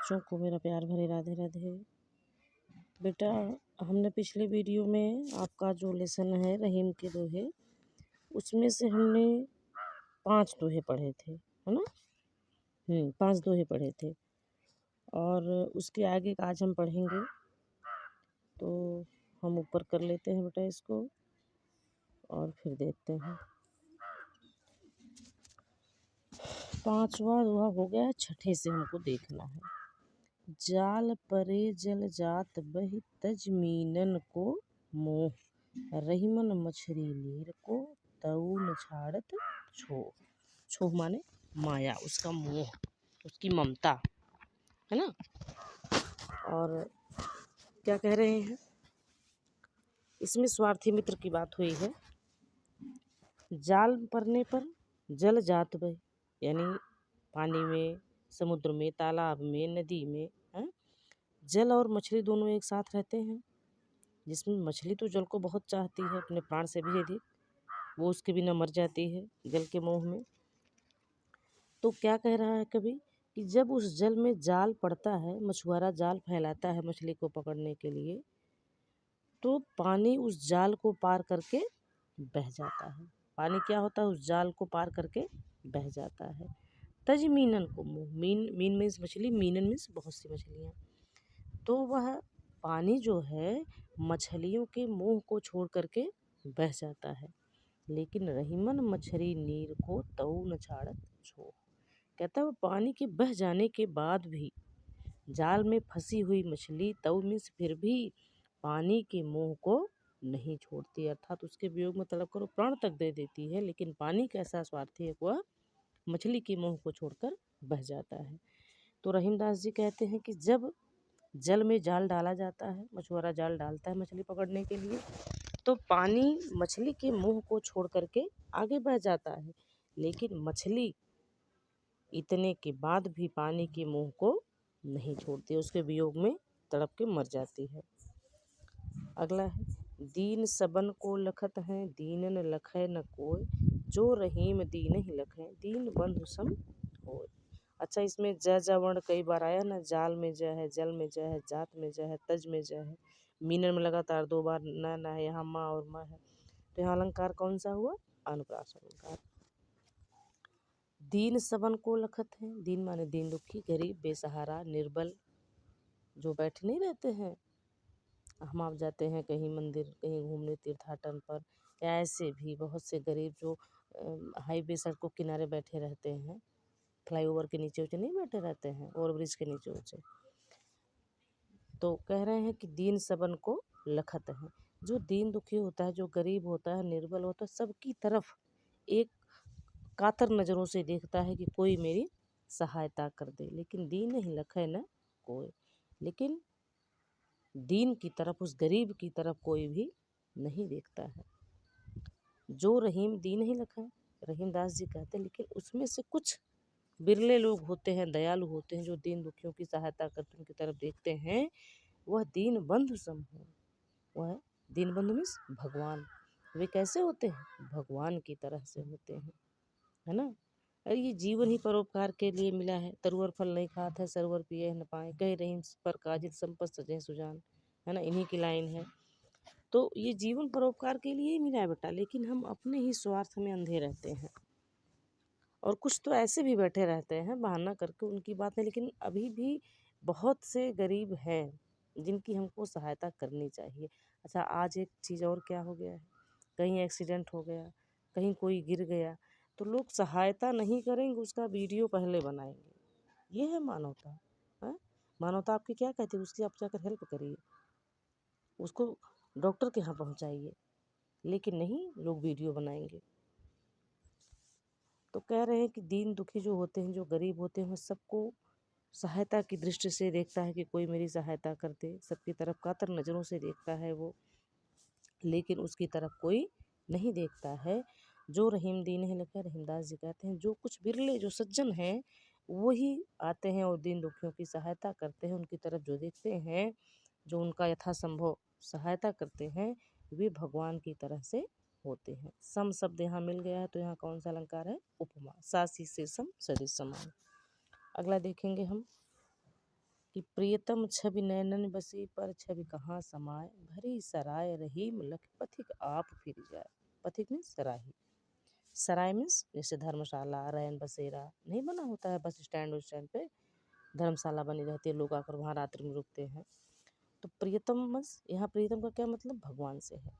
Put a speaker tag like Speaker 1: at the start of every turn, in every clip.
Speaker 1: बच्चों को मेरा प्यार भरे राधे राधे। बेटा, हमने पिछले वीडियो में आपका जो लेसन है रहीम के दोहे, उसमें से हमने 5 दोहे पढ़े थे, है ना। 5 दोहे पढ़े थे और उसके आगे का आज हम पढ़ेंगे। तो हम ऊपर कर लेते हैं बेटा इसको और फिर देखते हैं। 5वां दोहा हो गया है, छठे से हमको देखना है। जाल परे जल जात बहि तज मीनन को मोह, रहीमन मछरी नीर को तऊ न छाड़त छोह। छोह माने माया, उसका मोह, उसकी ममता, है ना। और क्या कह रहे हैं इसमें, स्वार्थी मित्र की बात हुई है। जाल पड़ने पर जल जात बहि, यानी पानी में, समुद्र में, तालाब में, नदी में, है? जल और मछली दोनों एक साथ रहते हैं, जिसमें मछली तो जल को बहुत चाहती है, अपने प्राण से भी अधिक, वो उसके बिना मर जाती है जल के मोह में। तो क्या कह रहा है कवि कि जब उस जल में जाल पड़ता है, मछुआरा जाल फैलाता है मछली को पकड़ने के लिए, तो पानी उस जाल को पार करके बह जाता है। पानी क्या होता है, उस जाल को पार करके बह जाता है। तज मीनन को मोह, मीन मीन्स मछली, मीनन मीन्स बहुत सी मछलियाँ। तो वह पानी जो है मछलियों के मोह को छोड़ करके बह जाता है। लेकिन रहीमन मछली नीर को तऊ न छाड़त छोह, कहता है वो पानी के बह जाने के बाद भी जाल में फंसी हुई मछली तऊ मीन्स फिर भी पानी के मोह को नहीं छोड़ती, अर्थात उसके वियोग में तड़प कर प्राण तक दे देती है, लेकिन पानी कैसा स्वार्थी है, वह मछली के मोह को छोड़कर बह जाता है। तो रहीमदास जी कहते हैं कि जब जल में जाल डाला जाता है, मछुआरा जाल डालता है मछली पकड़ने के लिए, तो पानी मछली के मुंह को छोड़ करके आगे बह जाता है, लेकिन मछली इतने के बाद भी पानी के मुंह को नहीं छोड़ती, उसके वियोग में तड़प के मर जाती है। अगला है, दीन सबन को लखत हैं दीनन लखै न कोय, जो रहीम दीन ही लखै दीन बंधु सम होय। अच्छा, इसमें ज वर्ण कई बार आया ना, जाल में ज है, जल में ज है, जात में ज है, तज में ज है, मीनन में लगातार 2 बार न है, यहाँ माँ और माँ है। तो यहाँ अलंकार कौन सा हुआ, अनुप्रास अलंकार। दीन सबन को लखत है, दीन माने दीन दुखी, गरीब, बेसहारा, निर्बल, जो बैठे नहीं रहते हैं। हम आप जाते हैं कहीं मंदिर, कहीं घूमने तीर्थाटन पर, या ऐसे भी बहुत से गरीब जो हाईवे सड़कों के किनारे बैठे रहते हैं, फ्लाईओवर के नीचे ऊँचे नहीं बैठे रहते हैं, ओवर ब्रिज के नीचे ऊँचे। तो कह रहे हैं कि दीन सबन को लखत है, जो दीन दुखी होता है, जो गरीब होता है, निर्बल होता है, सबकी तरफ एक कातर नज़रों से देखता है कि कोई मेरी सहायता कर दे, लेकिन दीन ही लखै न कोई, लेकिन दीन की तरफ, उस गरीब की तरफ कोई भी नहीं देखता है। जो रहीम दीन ही लखै, रहीमदास जी कहते हैं, लेकिन उसमें से कुछ बिरले लोग होते हैं, दयालु होते हैं, जो दीन दुखियों की सहायता करते उनकी तरफ देखते हैं, वह दीन बंधु सम हो। वह दीन बंधु मीन्स भगवान। वे कैसे होते हैं, भगवान की तरह से होते हैं, है ना। अरे ये जीवन ही परोपकार के लिए मिला है, तरुअर फल नहीं खात है सरोवर पिए न पाए, कह रहीम पर काजिल संपत सजे सुजान, है ना, इन्हीं की लाइन है। तो ये जीवन परोपकार के लिए ही मिला है बेटा, लेकिन हम अपने ही स्वार्थ में अंधे रहते हैं। और कुछ तो ऐसे भी बैठे रहते हैं बहाना करके, उनकी बात है, लेकिन अभी भी बहुत से गरीब हैं जिनकी हमको सहायता करनी चाहिए। अच्छा, आज एक चीज़ और क्या हो गया है, कहीं एक्सीडेंट हो गया, कहीं कोई गिर गया, तो लोग सहायता नहीं करेंगे, उसका वीडियो पहले बनाएंगे। ये है मानवता, है। मानवता आपकी क्या कहती है, उसकी आप जाकर हेल्प करिए, उसको डॉक्टर के यहाँ पहुँचाइए, लेकिन नहीं, लोग वीडियो बनाएंगे। तो कह रहे हैं कि दीन दुखी जो होते हैं, जो गरीब होते हैं, सबको सहायता की दृष्टि से देखता है कि कोई मेरी सहायता कर दे, सबकी तरफ कातर नज़रों से देखता है वो, लेकिन उसकी तरफ कोई नहीं देखता है। जो रहीम दीन है लिखा, रहीमदास जी कहते हैं, जो कुछ बिरले जो सज्जन हैं वही आते हैं और दीन दुखियों की सहायता करते हैं, उनकी तरफ जो देखते हैं, जो उनका यथासंभव सहायता करते हैं, वे भगवान की तरह से होते हैं। सम शब्द यहाँ मिल गया है, तो यहाँ कौन सा अलंकार है, उपमा, सासी से सम सरिस समान। अगला देखेंगे हम, कि प्रियतम छवि नैनन बसी पर छवि कहाँ समाए, भरी सराय रहीम लख पथिक आप फिर जाए। पथिक मीन्स सराही। सराय मीन्स जैसे धर्मशाला, रैन बसेरा नहीं बना होता है बस स्टैंड उस स्टैंड पे धर्मशाला बनी रहती है, लोग आकर वहाँ रात्रि में रुकते हैं। तो प्रियतम मीन्स यहाँ प्रियतम का क्या मतलब, भगवान से है।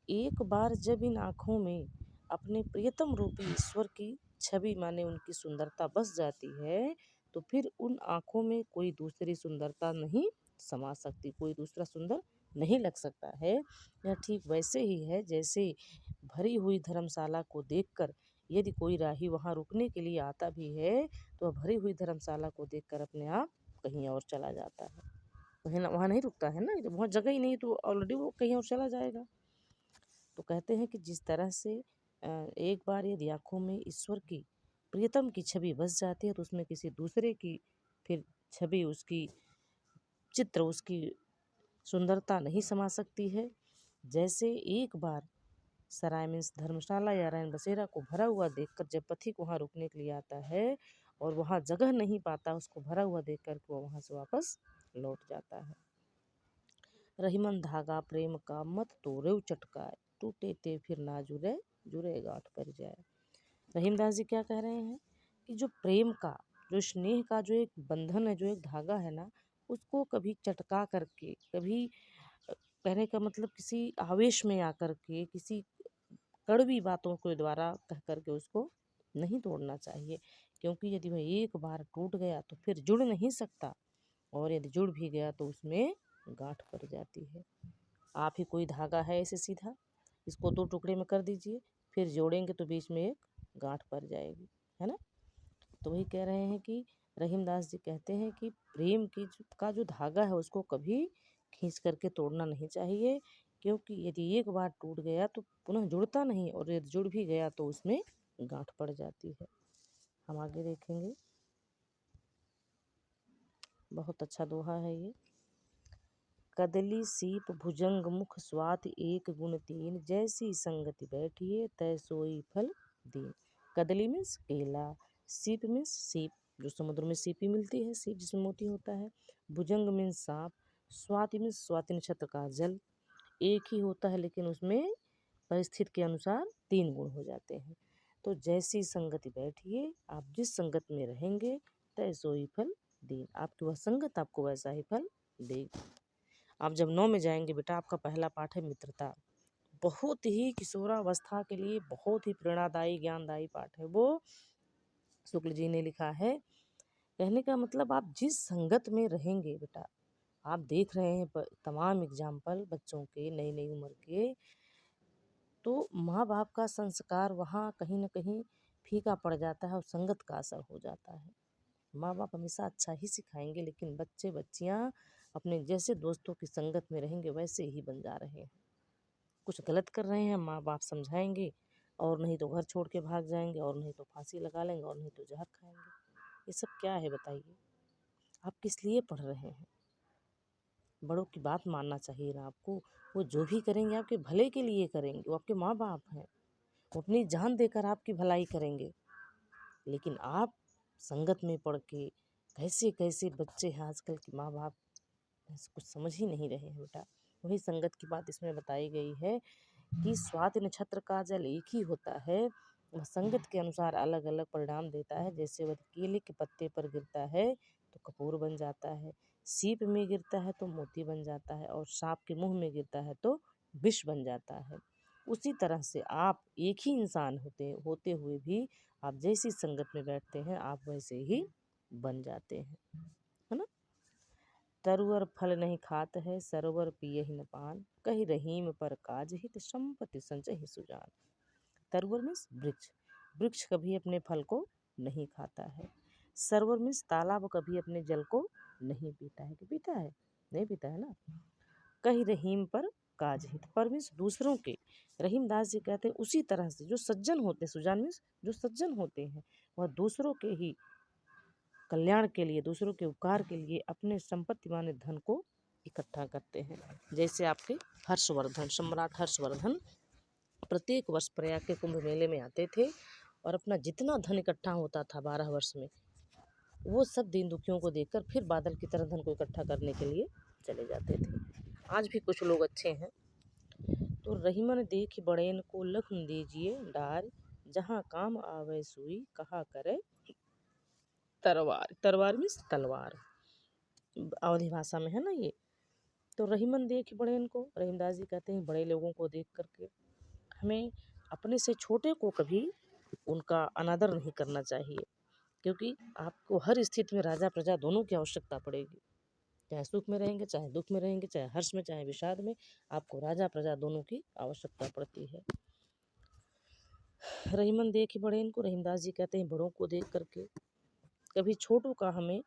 Speaker 1: एक बार जब इन आँखों में अपने प्रियतम रूपी ईश्वर की छवि माने उनकी सुंदरता बस जाती है तो फिर उन आँखों में कोई दूसरी सुंदरता नहीं समा सकती, कोई दूसरा सुंदर नहीं लग सकता है। यह ठीक वैसे ही है जैसे भरी हुई धर्मशाला को देखकर यदि कोई राही वहाँ रुकने के लिए आता भी है तो वह भरी हुई धर्मशाला को देखकर अपने आप कहीं और चला जाता है, वहीं वहाँ नहीं रुकता है ना, जब वहाँ जगह ही नहीं तो ऑलरेडी वो कहीं और चला जाएगा। तो कहते हैं कि जिस तरह से एक बार यदि आँखों में ईश्वर की प्रियतम की छवि बस जाती है तो उसमें किसी दूसरे की फिर छवि, उसकी चित्र, उसकी सुंदरता नहीं समा सकती है। जैसे एक बार सराय मीन्स धर्मशाला या रैन बसेरा को भरा हुआ देखकर जब पथिक वहाँ रुकने के लिए आता है और वहाँ जगह नहीं पाता, उसको भरा हुआ देख कर वो वहाँ से वापस लौट जाता है। रहीमन धागा प्रेम का मत तोड़े चटकाए, टूटे ते फिर ना जुड़े, जुड़े गांठ पर जाए। रहीमदास जी क्या कह रहे हैं कि जो प्रेम का, जो स्नेह का जो एक बंधन है, जो एक धागा है ना, उसको कभी चटका करके, कभी कहने का मतलब किसी आवेश में आकर के, किसी कड़वी बातों के द्वारा कह करके उसको नहीं तोड़ना चाहिए, क्योंकि यदि वह एक बार टूट गया तो फिर जुड़ नहीं सकता, और यदि जुड़ भी गया तो उसमें गांठ पड़ जाती है। आप ही कोई धागा है ऐसे सीधा, इसको 2 टुकड़े में कर दीजिए, फिर जोड़ेंगे तो बीच में एक गांठ पड़ जाएगी, है ना। तो वही कह रहे हैं कि रहीमदास जी कहते हैं कि प्रेम की का जो धागा है उसको कभी खींच करके तोड़ना नहीं चाहिए, क्योंकि यदि एक बार टूट गया तो पुनः जुड़ता नहीं, और यदि जुड़ भी गया तो उसमें गांठ पड़ जाती है। हम आगे देखेंगे, बहुत अच्छा दोहा है ये। कदली सीप भुजंग मुख स्वाति एक गुण तीन, जैसी संगति बैठिए तय सोई फल दीन। कदली मीन्स केला, सीप मीन्स सीप, जो समुद्र में सीपी मिलती है, सीप जिसमें मोती होता है। भुजंग मीन्स सांप, स्वाति मीन्स स्वाति नक्षत्र का जल, एक ही होता है लेकिन उसमें परिस्थिति के अनुसार 3 गुण हो जाते हैं। तो जैसी संगति बैठिए, आप जिस संगत में रहेंगे तय सोई फल दीन, आपकी वह संगत आपको वैसा ही फल देगी। आप जब 9 में जाएंगे बेटा, आपका पहला पाठ है मित्रता, बहुत ही किशोरावस्था के लिए बहुत ही प्रेरणादायी ज्ञानदायी पाठ है वो, शुक्ल जी ने लिखा है। कहने का मतलब आप जिस संगत में रहेंगे बेटा, आप देख रहे हैं तमाम एग्जाम्पल बच्चों के नई नई उम्र के, तो माँ बाप का संस्कार वहाँ कहीं ना कहीं फीका पड़ जाता है और संगत का असर हो जाता है। माँ बाप हमेशा अच्छा ही सिखाएंगे, लेकिन बच्चे बच्चियाँ अपने जैसे दोस्तों की संगत में रहेंगे वैसे ही बन जा रहे हैं। कुछ गलत कर रहे हैं, माँ बाप समझाएंगे, और नहीं तो घर छोड़ के भाग जाएंगे, और नहीं तो फांसी लगा लेंगे, और नहीं तो जहर खाएंगे। ये सब क्या है बताइए, आप किस लिए पढ़ रहे हैं। बड़ों की बात मानना चाहिए ना आपको, वो जो भी करेंगे आपके भले के लिए करेंगे, वो आपके माँ बाप हैं, वो अपनी जान देकर आपकी भलाई करेंगे। लेकिन आप संगत में पढ़ के कैसे कैसे बच्चे हैं आजकल के माँ बाप कुछ समझ ही नहीं रहे हैं बेटा। वही संगत की बात इसमें बताई गई है कि स्वाति नक्षत्र का जल एक ही होता है, वह संगत के अनुसार अलग अलग परिणाम देता है। जैसे वह केले के पत्ते पर गिरता है तो कपूर बन जाता है, सीप में गिरता है तो मोती बन जाता है, और सांप के मुंह में गिरता है तो विष बन जाता है। उसी तरह से आप एक ही इंसान होते हुए भी आप जैसी संगत में बैठते हैं आप वैसे ही बन जाते हैं, है ना। तरुअर फल नहीं खात है, सरोवर पियहि न पान, कहि रहीम पर काज हित, संपत्ति संचहि सुजान। तरुअर मीन्स वृक्ष, वृक्ष कभी अपने फल को नहीं खाता है। सरोवर मीन्स तालाब कभी अपने जल को नहीं पीता है, कि पीता है, नहीं पीता है ना। कहि रहीम पर काज हित, पर मीन्स दूसरों के, रहीमदास जी कहते हैं उसी तरह से जो सज्जन होते हैं, सुजान मीन्स जो सज्जन होते हैं, वह दूसरों के ही कल्याण के लिए, दूसरों के उपकार के लिए अपने संपत्ति माने धन को इकट्ठा करते हैं। जैसे आपके हर्षवर्धन, सम्राट हर्षवर्धन प्रत्येक वर्ष प्रयाग के कुंभ मेले में आते थे और अपना जितना धन इकट्ठा होता था 12 वर्ष में, वो सब दीन दुखियों को देखकर फिर बादल की तरह धन को इकट्ठा करने के लिए चले जाते थे। आज भी कुछ लोग अच्छे हैं। तो रहीमन देख बड़ेन को लखन दीजिए डार, जहाँ काम आवे सुई कहा करे तरवार। तरवार मीन्स तलवार, अवधी भाषा में है ना ये। तो रहीमन देख बड़ेन को, रहीमदास जी कहते हैं बड़े लोगों को देख करके हमें अपने से छोटे को कभी उनका अनादर नहीं करना चाहिए, क्योंकि आपको हर स्थिति में राजा प्रजा दोनों की आवश्यकता पड़ेगी। चाहे सुख में रहेंगे, चाहे दुख में रहेंगे, चाहे हर्ष में, चाहे विषाद में, आपको राजा प्रजा दोनों की आवश्यकता पड़ती है। रहीमन देख बड़ेन को, रहीमदास जी कहते हैं बड़ों को देख करके कभी छोटों का हमें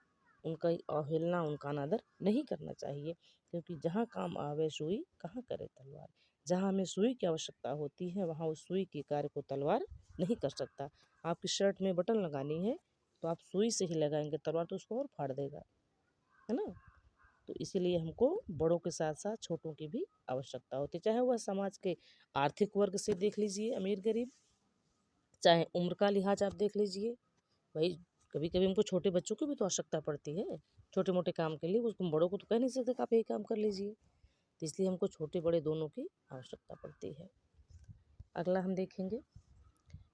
Speaker 1: उनका अवहेलना, उनका अनादर नहीं करना चाहिए, क्योंकि जहाँ काम आवे सुई कहाँ करे तलवार। जहाँ हमें सुई की आवश्यकता होती है वहाँ उस सुई के कार्य को तलवार नहीं कर सकता। आपकी शर्ट में बटन लगानी है तो आप सुई से ही लगाएंगे, तलवार तो उसको और फाड़ देगा, है ना। तो इसीलिए हमको बड़ों के साथ साथ छोटों की भी आवश्यकता होती है, चाहे वह समाज के आर्थिक वर्ग से देख लीजिए अमीर गरीब, चाहे उम्र का लिहाज आप देख लीजिए। भाई कभी कभी हमको छोटे बच्चों की भी तो आवश्यकता पड़ती है छोटे मोटे काम के लिए, उसको बड़ों को तो कह नहीं सकते कि आप यही काम कर लीजिए। तो इसलिए हमको छोटे बड़े दोनों की आवश्यकता पड़ती है। अगला हम देखेंगे,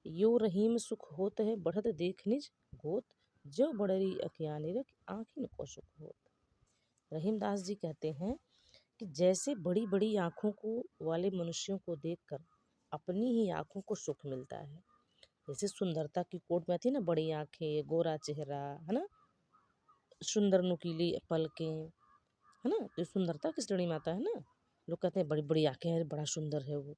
Speaker 1: यो रहीम सुख होत है बढ़त देख निज गोत, जो बड़री अखियानी रख आँखिन को सुख होत। रहीमदास जी कहते हैं कि जैसे बड़ी बड़ी आँखों को वाले मनुष्यों को देखकर अपनी ही आँखों को सुख मिलता है। जैसे सुंदरता की कोट में थी ना, बड़ी आँखें, गोरा चेहरा, है ना, सुंदर नुकीली पलकें, है ना, तो सुंदरता की श्रेणी में आता है ना। लोग कहते हैं बड़ी बड़ी आँखें हैं, बड़ा सुंदर है वो।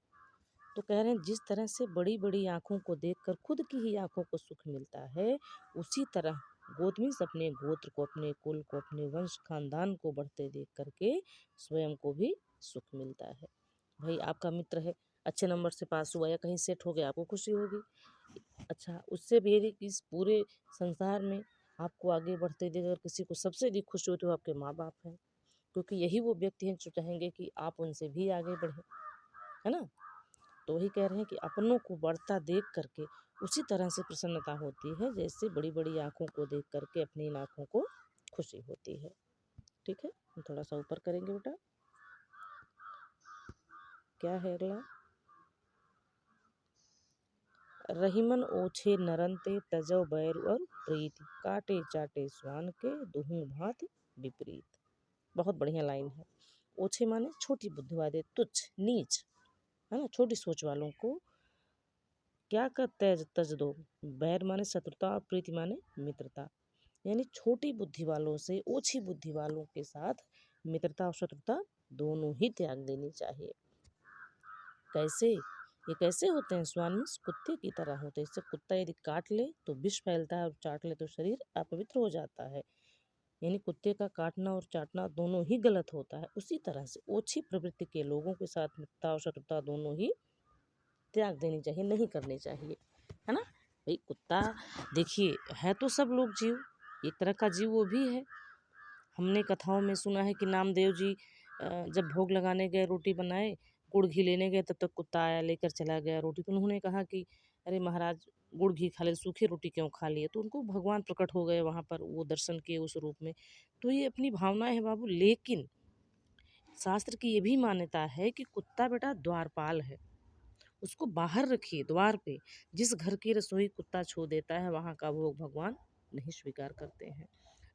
Speaker 1: तो कह रहे हैं जिस तरह से बड़ी बड़ी आँखों को देखकर खुद की ही आँखों को सुख मिलता है, उसी तरह गोद में अपने गोत्र को, अपने कुल को, अपने वंश खानदान को बढ़ते देख करके स्वयं को भी सुख मिलता है। भाई आपका मित्र है, अच्छे नंबर से पास हुआ या कहीं सेट हो गया, आपको खुशी होगी। अच्छा, उससे भी यदि इस पूरे संसार में आपको आगे बढ़ते देख अगर किसी को सबसे अधिक खुशी होती है तो आपके माँ बाप हैं, क्योंकि यही वो व्यक्ति हैं जो चाहेंगे कि आप उनसे भी आगे बढ़ें, है ना। तो वही कह रहे हैं कि अपनों को बढ़ता देख करके उसी तरह से प्रसन्नता होती है जैसे बड़ी बड़ी आँखों को देख करके अपनी इन आँखों को खुशी होती है। ठीक है, हम थोड़ा सा ऊपर करेंगे बेटा। क्या है अगला, रहीमन ओछे नरंते तजो बैर और प्रीत, काटे चाटे स्वान के दुहू भांति विपरीत। बहुत बढ़िया लाइन है। ओछे माने छोटी बुद्धि वाले, तुच्छ, नीच, है ना, छोटी सोच वालों को क्या कर तज तज दो। बैर माने शत्रुता और प्रीति माने मित्रता, यानी छोटी बुद्धि वालों से, ओछी बुद्धि वालों के साथ मित्रता और शत्रुता दोनों ही त्याग देनी चाहिए। कैसे, ये कैसे होते हैं, स्वान मीन्स कुत्ते की तरह होते हैं। इससे कुत्ता यदि काट ले तो विष फैलता है और चाट ले तो शरीर अपवित्र हो जाता है, यानी कुत्ते का काटना और चाटना दोनों ही गलत होता है। उसी तरह से ओछी प्रवृत्ति के लोगों के साथ मित्रता और शत्रुता दोनों ही त्याग देनी चाहिए, नहीं करनी चाहिए, है ना। भाई कुत्ता देखिए है तो सब लोग जीव, एक तरह का जीव वो भी है। हमने कथाओं में सुना है कि नामदेव जी जब भोग लगाने गए, रोटी बनाए, गुड़ घी लेने गए, तब तक कुत्ता आया लेकर चला गया रोटी। तो उन्होंने कहा कि अरे महाराज गुड़ घी खा ले, सूखी रोटी क्यों खा लिए। तो उनको भगवान प्रकट हो गए वहाँ पर, वो दर्शन किए उस रूप में। तो ये अपनी भावनाएं है बाबू, लेकिन शास्त्र की ये भी मान्यता है कि कुत्ता बेटा द्वारपाल है, उसको बाहर रखिए द्वार पे। जिस घर की रसोई कुत्ता छू देता है वहाँ का भोग भगवान नहीं स्वीकार करते हैं।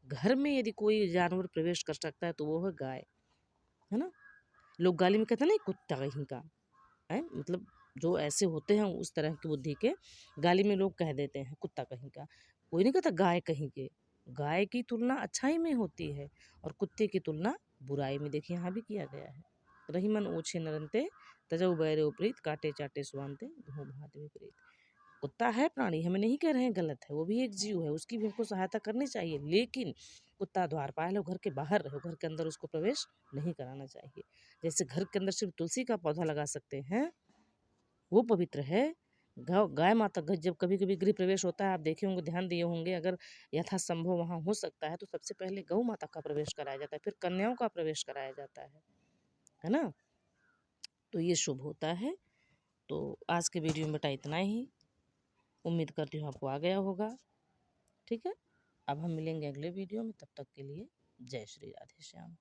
Speaker 1: घर में यदि कोई जानवर प्रवेश कर सकता है तो वो है गाय, है ना। लोग गाली में कहते हैं ना कुत्ता कहीं का है, मतलब जो ऐसे होते हैं उस तरह की बुद्धि के गाली में लोग कह देते हैं कुत्ता कहीं का। कोई नहीं कहता गाय कहीं के। गाय की तुलना अच्छाई में होती है और कुत्ते की तुलना बुराई में। देखिए यहाँ भी किया गया है, रहीमन ओछे नरंते तजौ बैरे उपरीत, काटे चाटे स्वांते धूम भांति विपरीत। कुत्ता है प्राणी, हमें नहीं कह रहे हैं गलत है, वो भी एक जीव है, उसकी भी हमको सहायता करनी चाहिए, लेकिन कुत्ता द्वारपाल है, घर के बाहर रहे, घर के अंदर उसको प्रवेश नहीं कराना चाहिए। जैसे घर के अंदर सिर्फ तुलसी का पौधा लगा सकते हैं, वो पवित्र है। गाय माता जब कभी कभी गृह प्रवेश होता है, आप देखे होंगे, ध्यान दिए होंगे, अगर यथासंभव वहाँ हो सकता है तो सबसे पहले गौ माता का प्रवेश कराया जाता है, फिर कन्याओं का प्रवेश कराया जाता है ना। तो ये शुभ होता है। तो आज के वीडियो में बेटा इतना ही, उम्मीद करती हूँ आपको आ गया होगा। ठीक है। अब हम मिलेंगे अगले वीडियो में, तब तक के लिए जय श्री राधे श्याम।